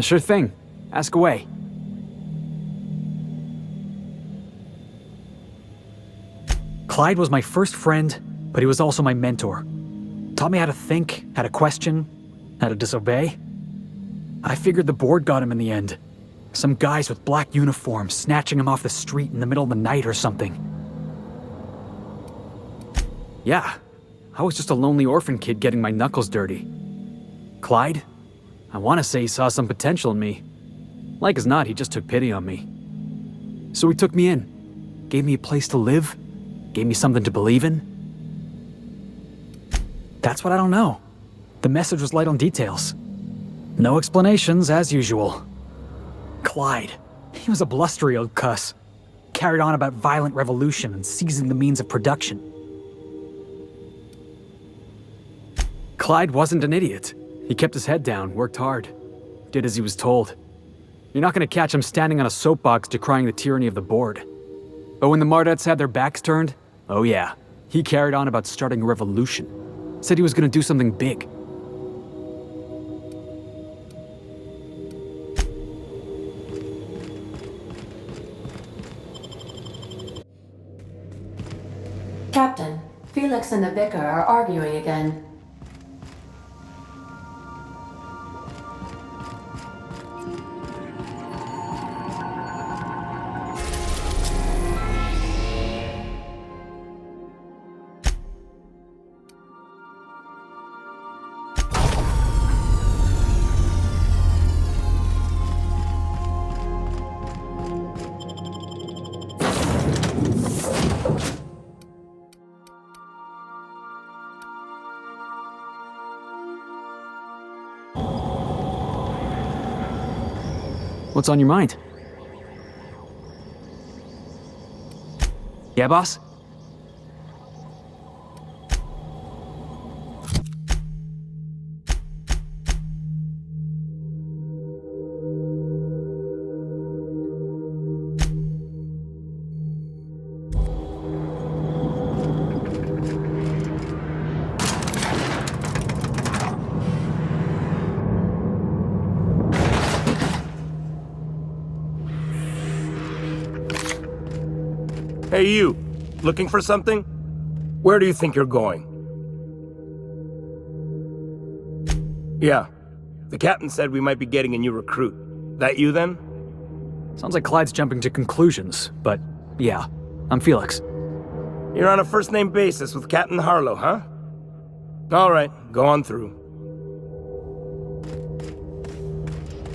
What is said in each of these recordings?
Sure thing. Ask away. Clyde was my first friend, but he was also my mentor. Taught me how to think, how to question, how to disobey. I figured the board got him in the end. Some guys with black uniforms snatching him off the street in the middle of the night or something. Yeah, I was just a lonely orphan kid getting my knuckles dirty. Clyde? I want to say he saw some potential in me. Like as not, he just took pity on me. So he took me in, gave me a place to live, gave me something to believe in. That's what I don't know. The message was light on details. No explanations, as usual. Clyde. He was a blustery old cuss. Carried on about violent revolution and seizing the means of production. Clyde wasn't an idiot. He kept his head down, worked hard. Did as he was told. You're not gonna catch him standing on a soapbox decrying the tyranny of the board. But when the Mardettes had their backs turned, oh yeah, he carried on about starting a revolution. Said he was gonna do something big. Captain, Felix and the Vicar are arguing again. What's on your mind? Yeah, boss? Hey you, looking for something? Where do you think you're going? Yeah, the captain said we might be getting a new recruit. That you then? Sounds like Clyde's jumping to conclusions, but yeah, I'm Felix. You're on a first-name basis with Captain Harlow, huh? Alright, go on through.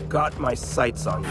Got my sights on you.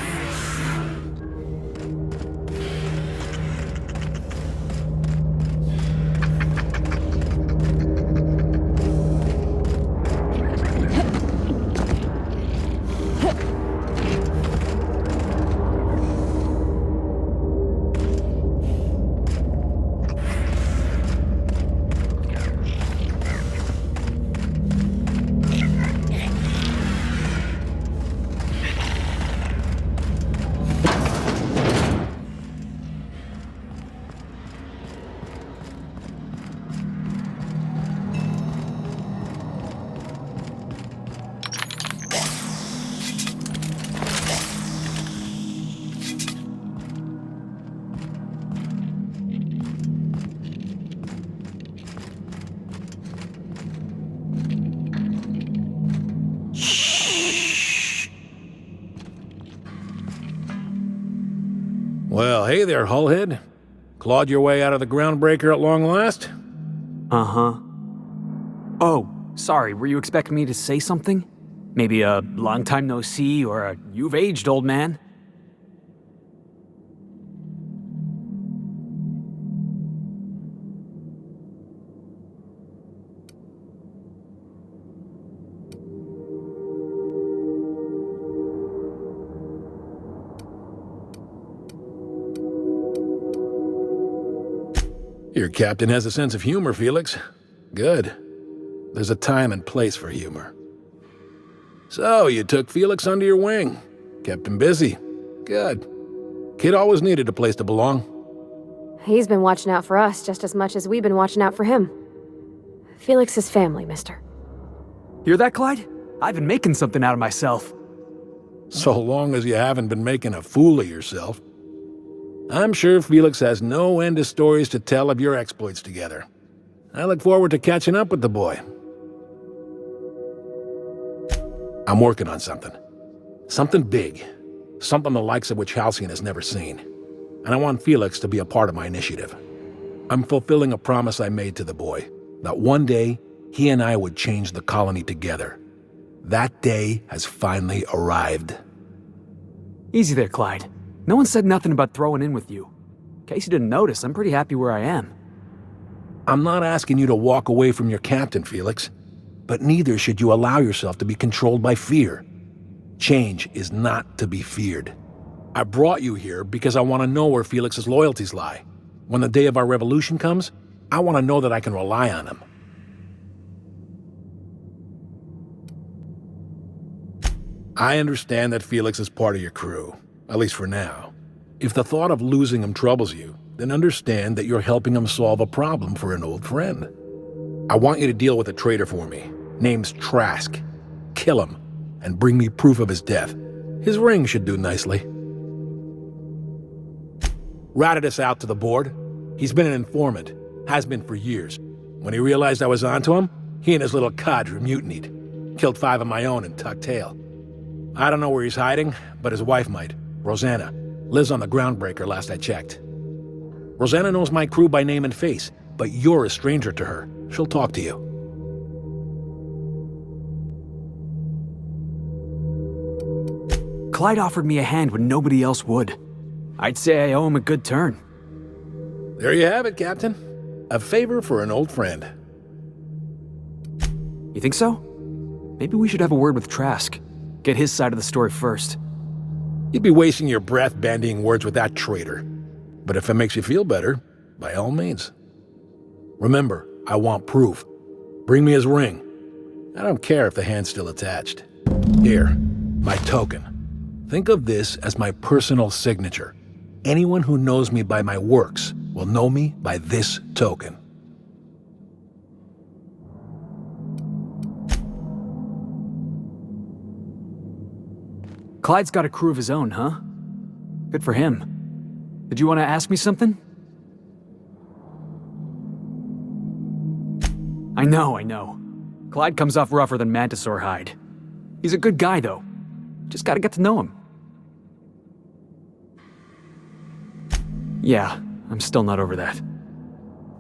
Well, hey there, Hullhead. Clawed your way out of the groundbreaker at long last? Uh-huh. Oh, sorry, were you expecting me to say something? Maybe a long time no see or a you've aged, old man? Your captain has a sense of humor, Felix. Good. There's a time and place for humor. So, you took Felix under your wing. Kept him busy. Good. Kid always needed a place to belong. He's been watching out for us just as much as we've been watching out for him. Felix is family, mister. Hear that, Clyde? I've been making something out of myself. So long as you haven't been making a fool of yourself. I'm sure Felix has no end of stories to tell of your exploits together. I look forward to catching up with the boy. I'm working on something. Something big. Something the likes of which Halcyon has never seen. And I want Felix to be a part of my initiative. I'm fulfilling a promise I made to the boy, that one day he and I would change the colony together. That day has finally arrived. Easy there, Clyde. No one said nothing about throwing in with you. In case you didn't notice, I'm pretty happy where I am. I'm not asking you to walk away from your captain, Felix. But neither should you allow yourself to be controlled by fear. Change is not to be feared. I brought you here because I want to know where Felix's loyalties lie. When the day of our revolution comes, I want to know that I can rely on him. I understand that Felix is part of your crew, at least for now. If the thought of losing him troubles you, then understand that you're helping him solve a problem for an old friend. I want you to deal with a traitor for me. Name's Trask. Kill him, and bring me proof of his death. His ring should do nicely. Ratted us out to the board. He's been an informant. Has been for years. When he realized I was onto him, he and his little cadre mutinied. Killed 5 of my own and tucked tail. I don't know where he's hiding, but his wife might. Rosanna. Lives on the Groundbreaker last I checked. Rosanna knows my crew by name and face, but you're a stranger to her. She'll talk to you. Clyde offered me a hand when nobody else would. I'd say I owe him a good turn. There you have it, Captain. A favor for an old friend. You think so? Maybe we should have a word with Trask. Get his side of the story first. You'd be wasting your breath bandying words with that traitor. But if it makes you feel better, by all means. Remember, I want proof. Bring me his ring. I don't care if the hand's still attached. Here, my token. Think of this as my personal signature. Anyone who knows me by my works will know me by this token. Clyde's got a crew of his own, huh? Good for him. Did you want to ask me something? I know. Clyde comes off rougher than Mantisaur hide. He's a good guy, though. Just gotta get to know him. Yeah, I'm still not over that.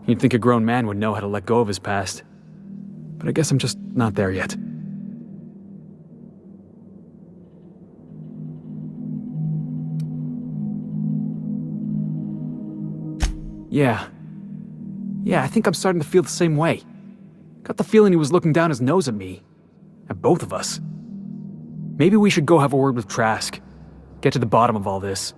You'd think a grown man would know how to let go of his past. But I guess I'm just not there yet. Yeah, I think I'm starting to feel the same way. Got the feeling he was looking down his nose at me. At both of us. Maybe we should go have a word with Trask. Get to the bottom of all this.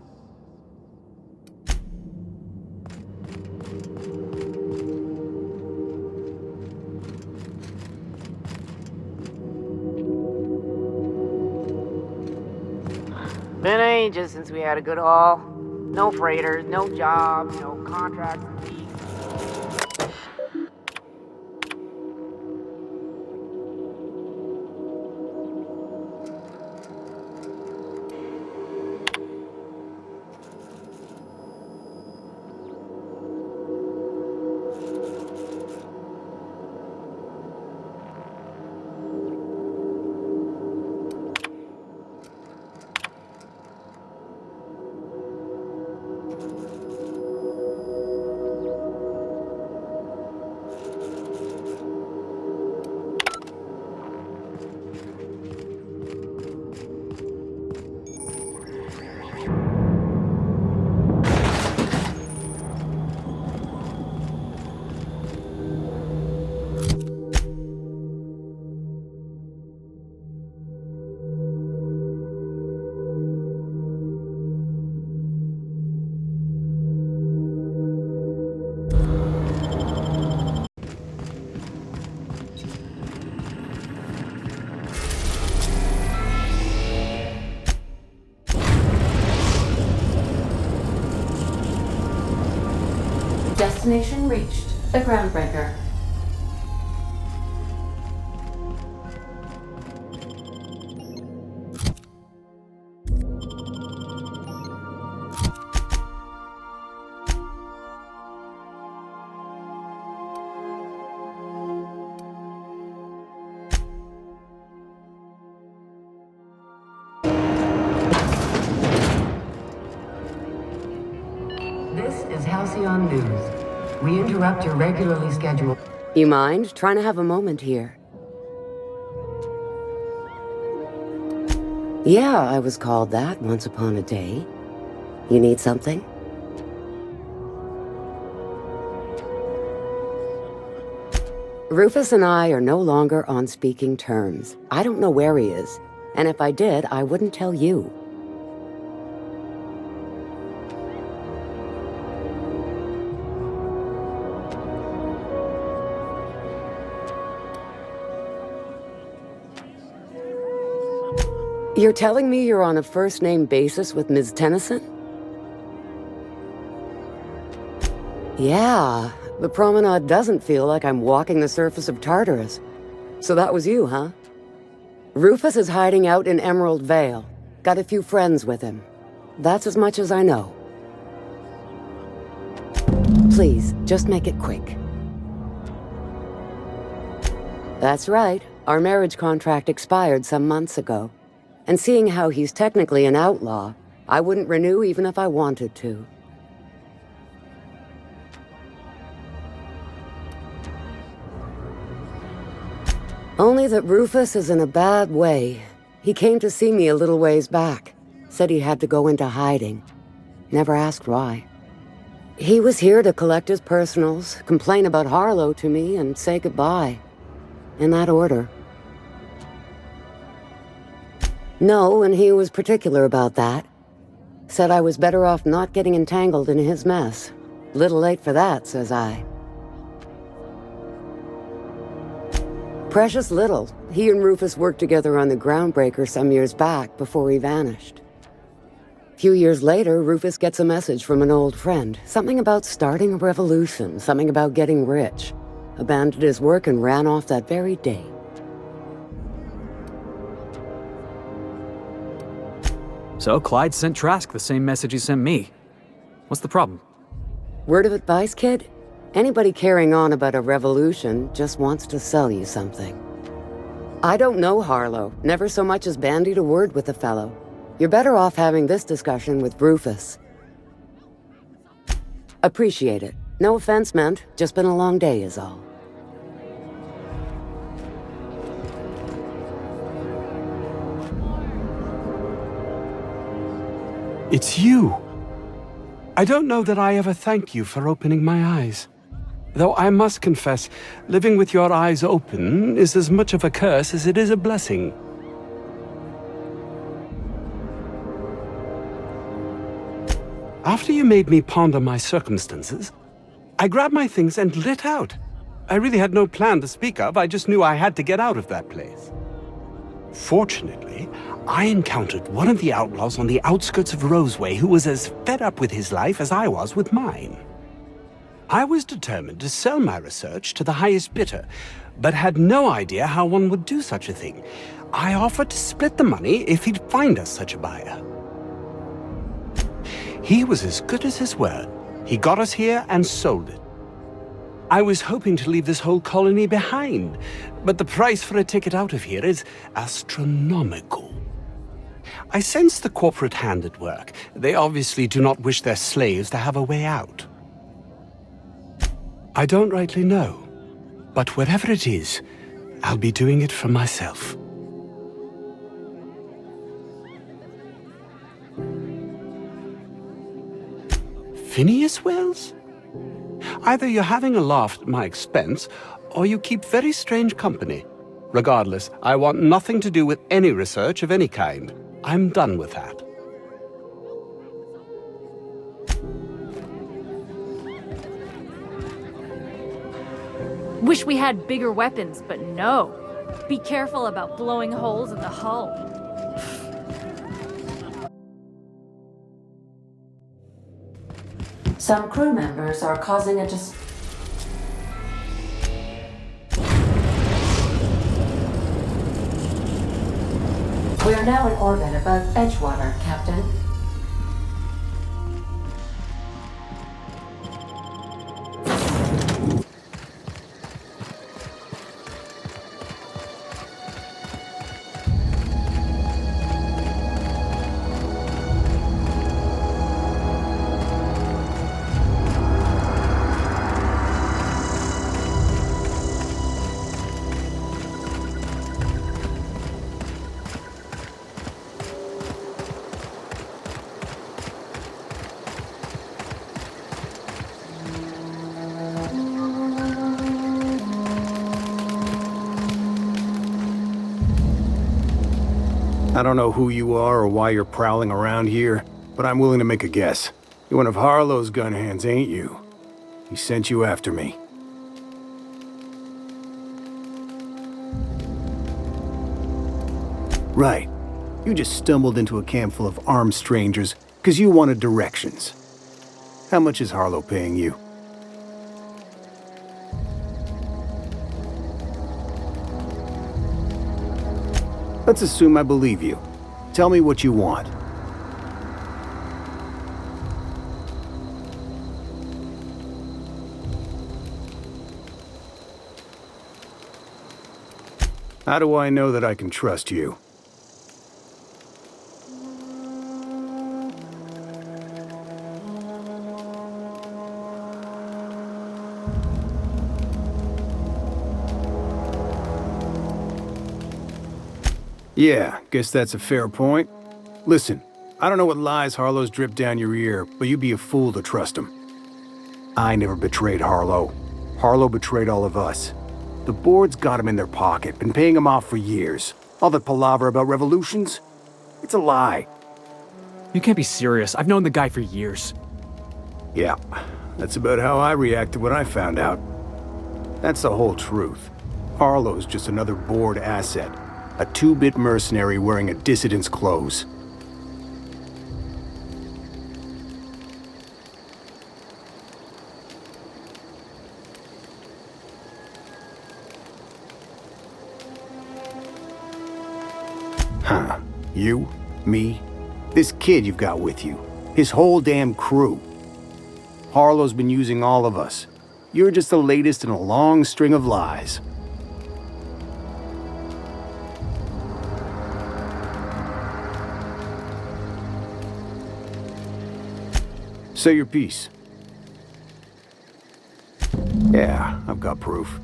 Been ages since we had a good haul. No freighters, no jobs, no contracts and fees. Destination reached. The Groundbreaker. on news. We interrupt your regularly scheduled... You mind? Trying to have a moment here. Yeah, I was called that once upon a day. You need something? Rufus and I are no longer on speaking terms. I don't know where he is, and if I did, I wouldn't tell you. You're telling me you're on a first-name basis with Ms. Tennyson? Yeah, the promenade doesn't feel like I'm walking the surface of Tartarus. So that was you, huh? Rufus is hiding out in Emerald Vale. Got a few friends with him. That's as much as I know. Please, just make it quick. That's right. Our marriage contract expired some months ago. And seeing how he's technically an outlaw, I wouldn't renew even if I wanted to. Only that Rufus is in a bad way. He came to see me a little ways back. Said he had to go into hiding. Never asked why. He was here to collect his personals, complain about Harlow to me, and say goodbye. In that order. No, and he was particular about that. Said I was better off not getting entangled in his mess. Little late for that, says I. Precious little. He and Rufus worked together on the Groundbreaker some years back before he vanished. A few years later, Rufus gets a message from an old friend. Something about starting a revolution, something about getting rich. Abandoned his work and ran off that very day. So Clyde sent Trask the same message he sent me. What's the problem? Word of advice, kid? Anybody carrying on about a revolution just wants to sell you something. I don't know Harlow, never so much as bandied a word with the fellow. You're better off having this discussion with Rufus. Appreciate it. No offense meant, just been a long day is all. It's you. I don't know that I ever thank you for opening my eyes. Though I must confess, living with your eyes open is as much of a curse as it is a blessing. After you made me ponder my circumstances, I grabbed my things and lit out. I really had no plan to speak of, I just knew I had to get out of that place. Fortunately, I encountered one of the outlaws on the outskirts of Roseway who was as fed up with his life as I was with mine. I was determined to sell my research to the highest bidder, but had no idea how one would do such a thing. I offered to split the money if he'd find us such a buyer. He was as good as his word. He got us here and sold it. I was hoping to leave this whole colony behind, but the price for a ticket out of here is astronomical. I sense the corporate hand at work. They obviously do not wish their slaves to have a way out. I don't rightly know, but whatever it is, I'll be doing it for myself. Phineas Wells? Either you're having a laugh at my expense, or you keep very strange company. Regardless, I want nothing to do with any research of any kind. I'm done with that. Wish we had bigger weapons, but no. Be careful about blowing holes in the hull. Some crew members are causing a We are now in orbit above Edgewater, Captain. I don't know who you are or why you're prowling around here, but I'm willing to make a guess. You're one of Harlow's gun hands, ain't you? He sent you after me. Right. You just stumbled into a camp full of armed strangers because you wanted directions. How much is Harlow paying you? Let's assume I believe you. Tell me what you want. How do I know that I can trust you? Yeah, guess that's a fair point. Listen, I don't know what lies Harlow's dripped down your ear, but you'd be a fool to trust him. I never betrayed Harlow. Harlow betrayed all of us. The board's got him in their pocket, been paying him off for years. All that palaver about revolutions? It's a lie. You can't be serious. I've known the guy for years. Yeah, that's about how I reacted when I found out. That's the whole truth. Harlow's just another board asset. A two-bit mercenary wearing a dissident's clothes. Huh. You? Me? This kid you've got with you. His whole damn crew. Harlow's been using all of us. You're just the latest in a long string of lies. Say your piece. Yeah, I've got proof.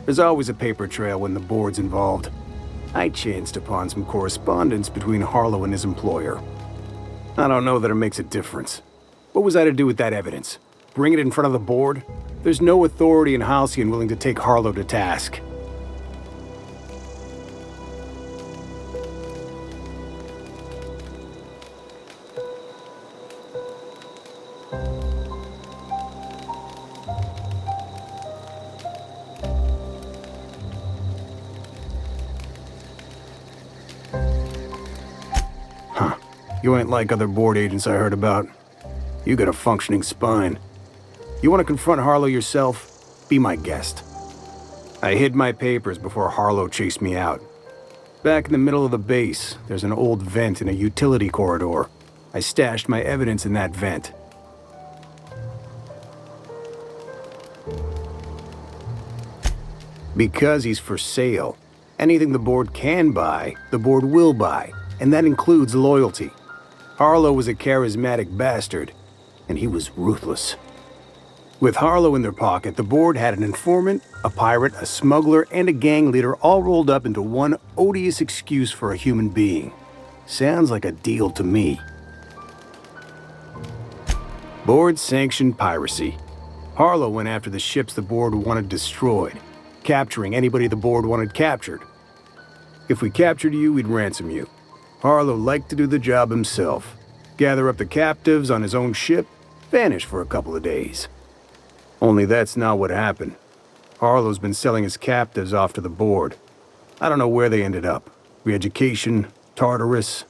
There's always a paper trail when the board's involved. I chanced upon some correspondence between Harlow and his employer. I don't know that it makes a difference. What was I to do with that evidence? Bring it in front of the board? There's no authority in Halcyon willing to take Harlow to task. You ain't like other board agents I heard about. You got a functioning spine. You want to confront Harlow yourself? Be my guest. I hid my papers before Harlow chased me out. Back in the middle of the base, there's an old vent in a utility corridor. I stashed my evidence in that vent. Because he's for sale. Anything the board can buy, the board will buy, and that includes loyalty. Harlow was a charismatic bastard, and he was ruthless. With Harlow in their pocket, the board had an informant, a pirate, a smuggler, and a gang leader all rolled up into one odious excuse for a human being. Sounds like a deal to me. Board-sanctioned piracy. Harlow went after the ships the board wanted destroyed, capturing anybody the board wanted captured. If we captured you, we'd ransom you. Harlow liked to do the job himself. Gather up the captives on his own ship, vanish for a couple of days. Only that's not what happened. Harlow's been selling his captives off to the board. I don't know where they ended up. Re-education, Tartarus,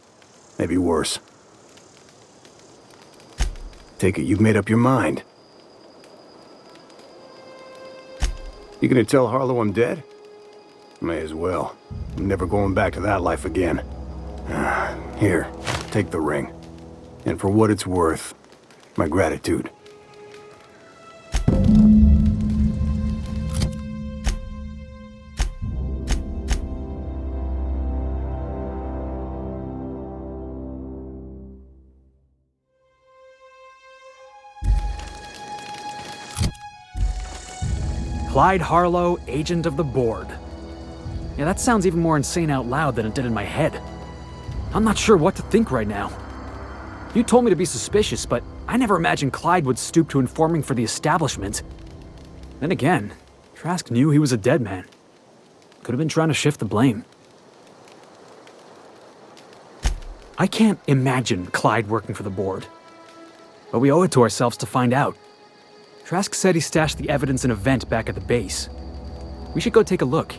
maybe worse. Take it you've made up your mind. You gonna tell Harlow I'm dead? May as well. I'm never going back to that life again. Here, take the ring. And for what it's worth, my gratitude. Clyde Harlow, agent of the board. Yeah, that sounds even more insane out loud than it did in my head. I'm not sure what to think right now. You told me to be suspicious, but I never imagined Clyde would stoop to informing for the establishment. Then again, Trask knew he was a dead man. Could have been trying to shift the blame. I can't imagine Clyde working for the board. But we owe it to ourselves to find out. Trask said he stashed the evidence in a vent back at the base. We should go take a look.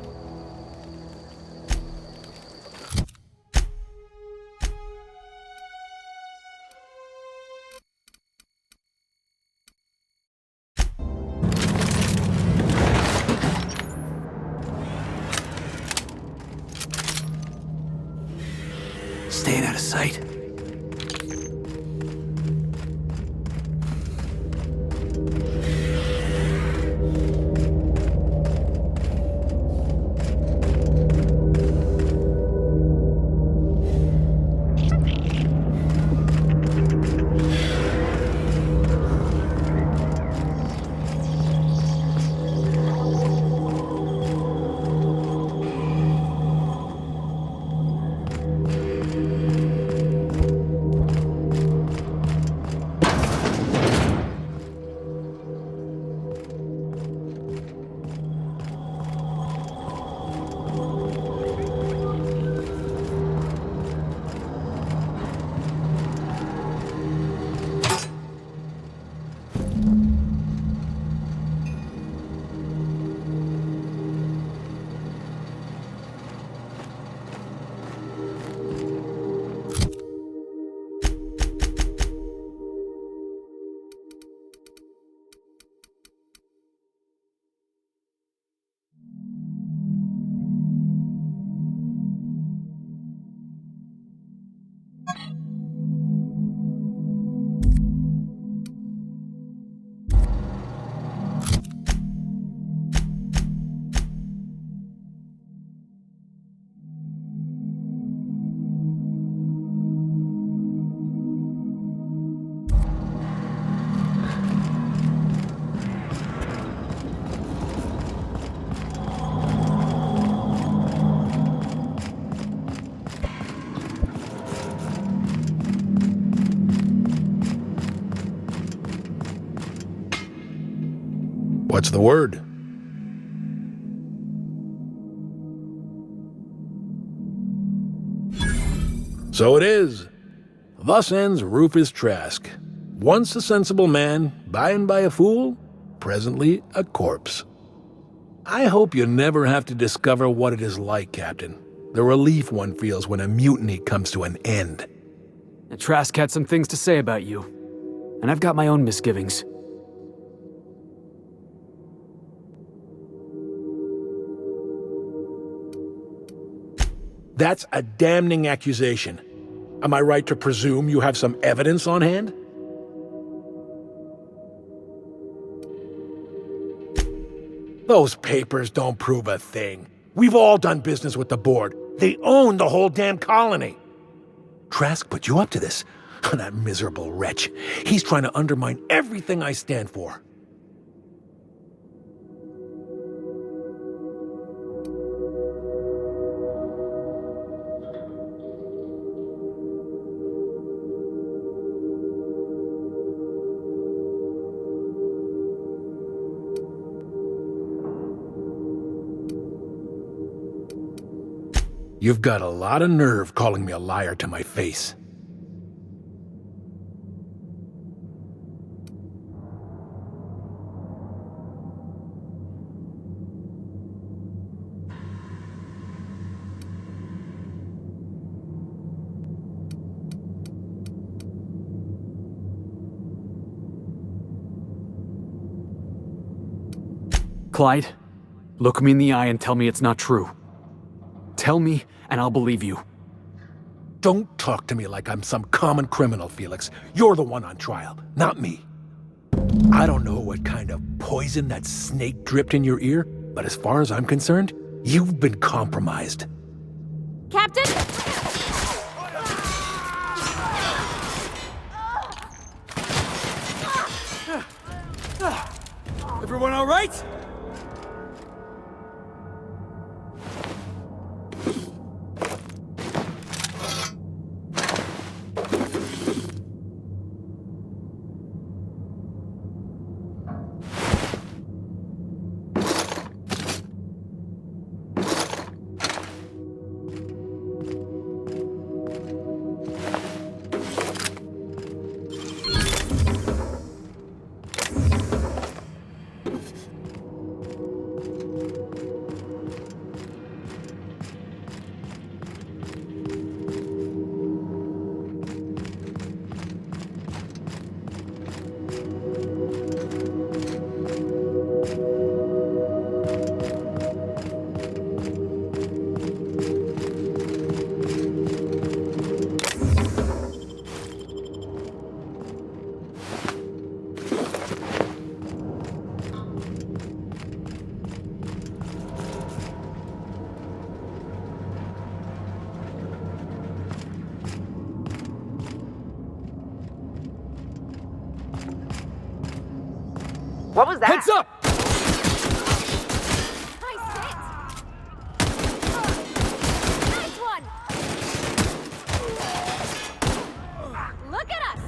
Staying out of sight. What's the word? So it is. Thus ends Rufus Trask. Once a sensible man, by and by a fool, presently a corpse. I hope you never have to discover what it is like, Captain. The relief one feels when a mutiny comes to an end. Trask had some things to say about you, and I've got my own misgivings. That's a damning accusation. Am I right to presume you have some evidence on hand? Those papers don't prove a thing. We've all done business with the board. They own the whole damn colony. Trask put you up to this. That miserable wretch. He's trying to undermine everything I stand for. You've got a lot of nerve calling me a liar to my face. Clyde, look me in the eye and tell me it's not true. Tell me, and I'll believe you. Don't talk to me like I'm some common criminal, Felix. You're the one on trial, not me. I don't know what kind of poison that snake dripped in your ear, but as far as I'm concerned, you've been compromised. Captain? Everyone all right? What was that? Heads up! Nice one! Look at us!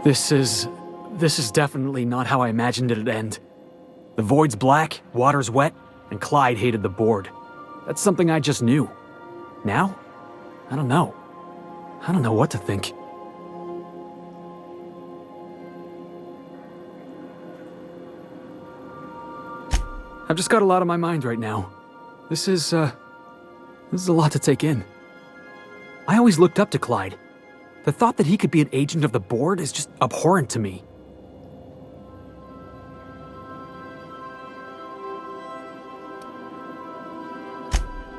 This is definitely not how I imagined it'd end. The void's black, water's wet, and Clyde hated the board. That's something I just knew. Now? I don't know. I don't know what to think. I've just got a lot on my mind right now. This is a lot to take in. I always looked up to Clyde. The thought that he could be an agent of the board is just abhorrent to me.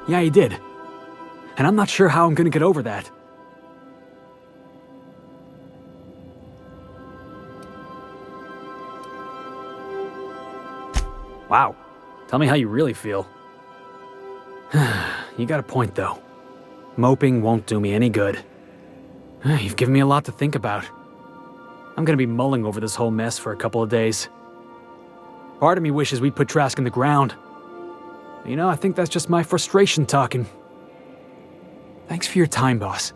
Yeah, he did. And I'm not sure how I'm gonna get over that. Wow. Tell me how you really feel. You got a point, though. Moping won't do me any good. You've given me a lot to think about. I'm gonna be mulling over this whole mess for a couple of days. Part of me wishes we'd put Trask in the ground. You know, I think that's just my frustration talking. Thanks for your time, boss.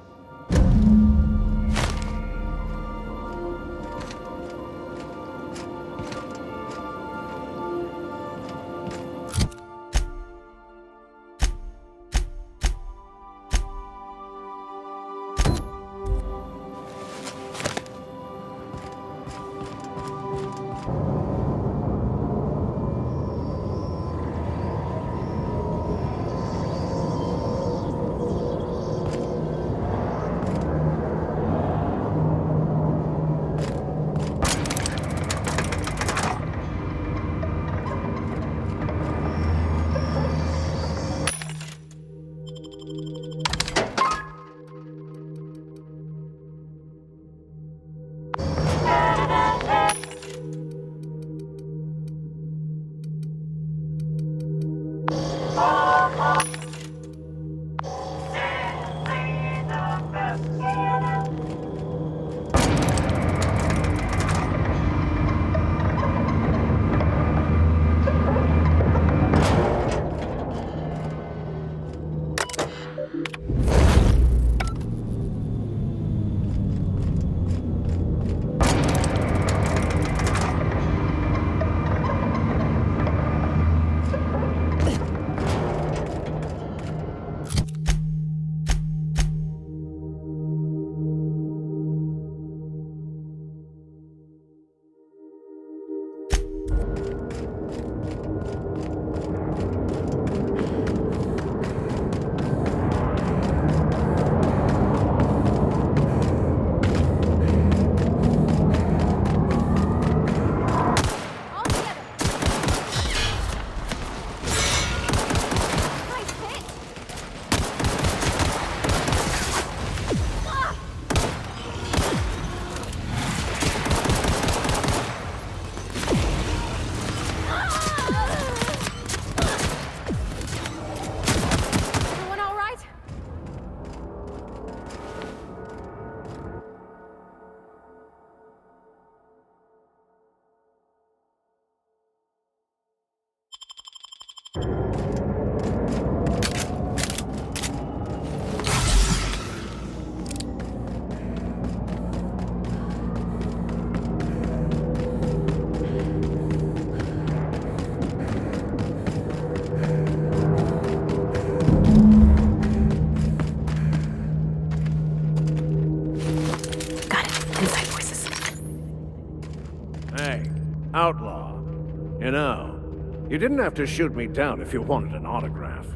You didn't have to shoot me down if you wanted an autograph.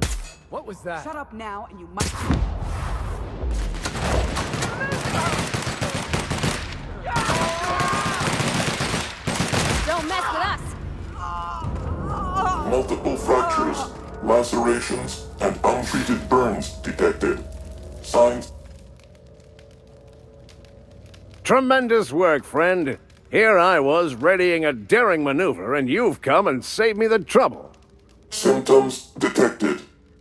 What was that? Shut up now, and you might... Don't mess with us! Multiple fractures, lacerations, and untreated burns detected. Signs... Tremendous work, friend. Here I was readying a daring maneuver, and you've come and saved me the trouble. Symptoms detected.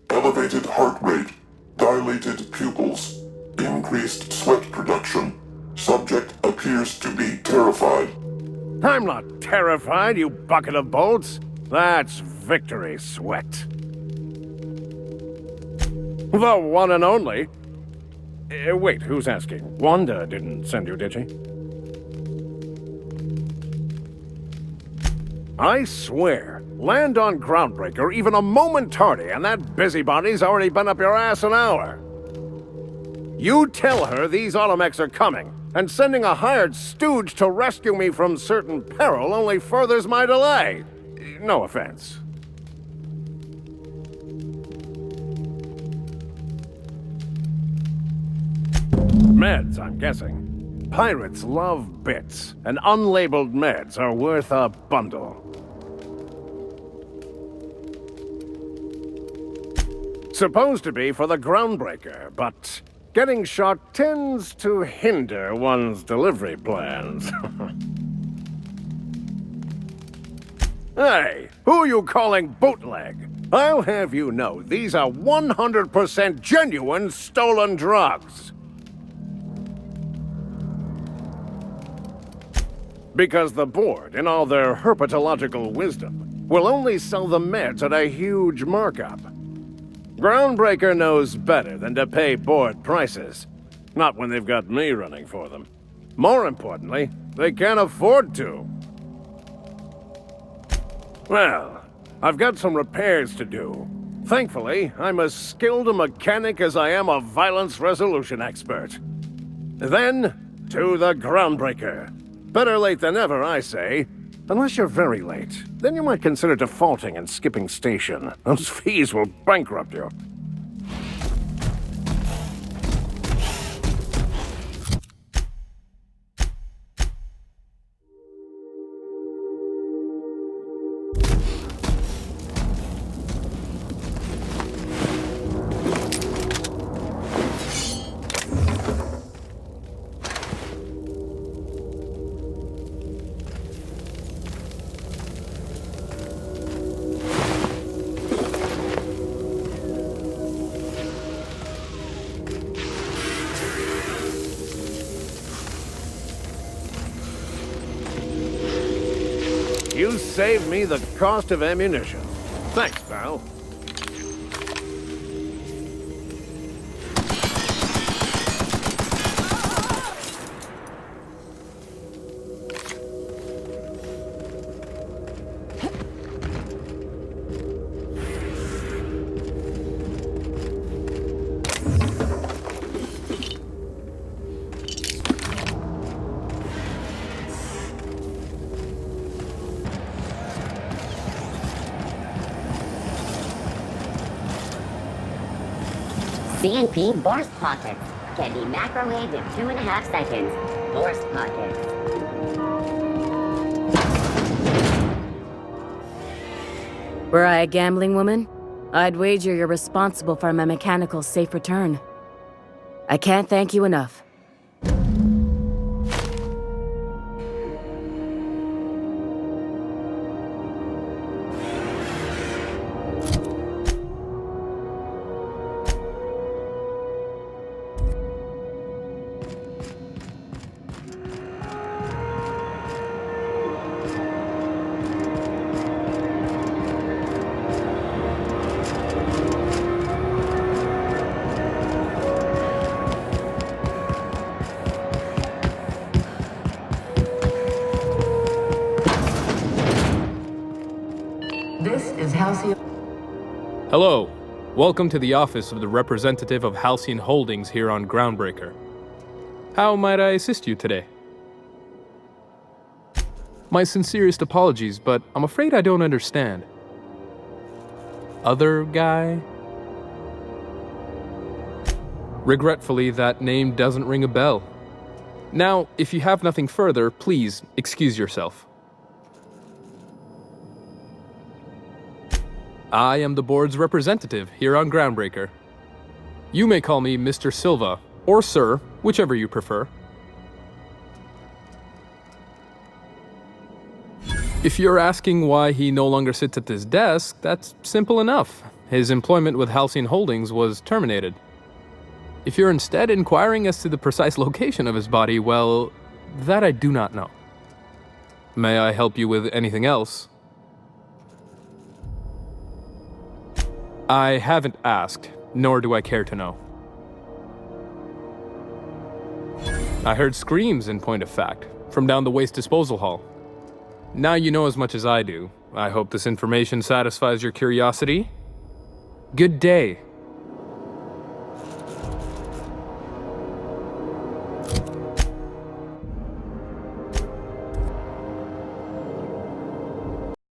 Elevated heart rate, dilated pupils, increased sweat production. Subject appears to be terrified. I'm not terrified, you bucket of bolts. That's victory sweat. The one and only. Wait, who's asking? Wanda didn't send you, did she? I swear, land on Groundbreaker even a moment tardy, and that busybody's already been up your ass an hour. You tell her these automechs are coming, and sending a hired stooge to rescue me from certain peril only furthers my delay. No offense. Meds, I'm guessing. Pirates love bits, and unlabeled meds are worth a bundle. Supposed to be for the Groundbreaker, but getting shot tends to hinder one's delivery plans. Hey, who are you calling bootleg? I'll have you know these are 100% genuine stolen drugs. Because the board, in all their herpetological wisdom, will only sell the meds at a huge markup. Groundbreaker knows better than to pay board prices. Not when they've got me running for them. More importantly, they can't afford to. Well, I've got some repairs to do. Thankfully, I'm as skilled a mechanic as I am a violence resolution expert. Then, to the Groundbreaker. Better late than never, I say. Unless you're very late. Then you might consider defaulting and skipping station. Those fees will bankrupt you. You saved me the cost of ammunition. Thanks, pal. CNP burst pockets can be microwaved in 2.5 seconds. Burst pockets. Were I a gambling woman, I'd wager you're responsible for my mechanical safe return. I can't thank you enough. Hello. Welcome to the office of the representative of Halcyon Holdings here on Groundbreaker. How might I assist you today? My sincerest apologies, but I'm afraid I don't understand. other guy? Regretfully, that name doesn't ring a bell. Now, if you have nothing further, please excuse yourself. I am the board's representative here on Groundbreaker. You may call me Mr. Silva, or Sir, whichever you prefer. If you're asking why he no longer sits at this desk, that's simple enough. His employment with Halcyon Holdings was terminated. If you're instead inquiring as to the precise location of his body, well, that I do not know. May I help you with anything else? I haven't asked, nor do I care to know. I heard screams, in point of fact, from down the waste disposal hall. Now you know as much as I do. I hope this information satisfies your curiosity. Good day.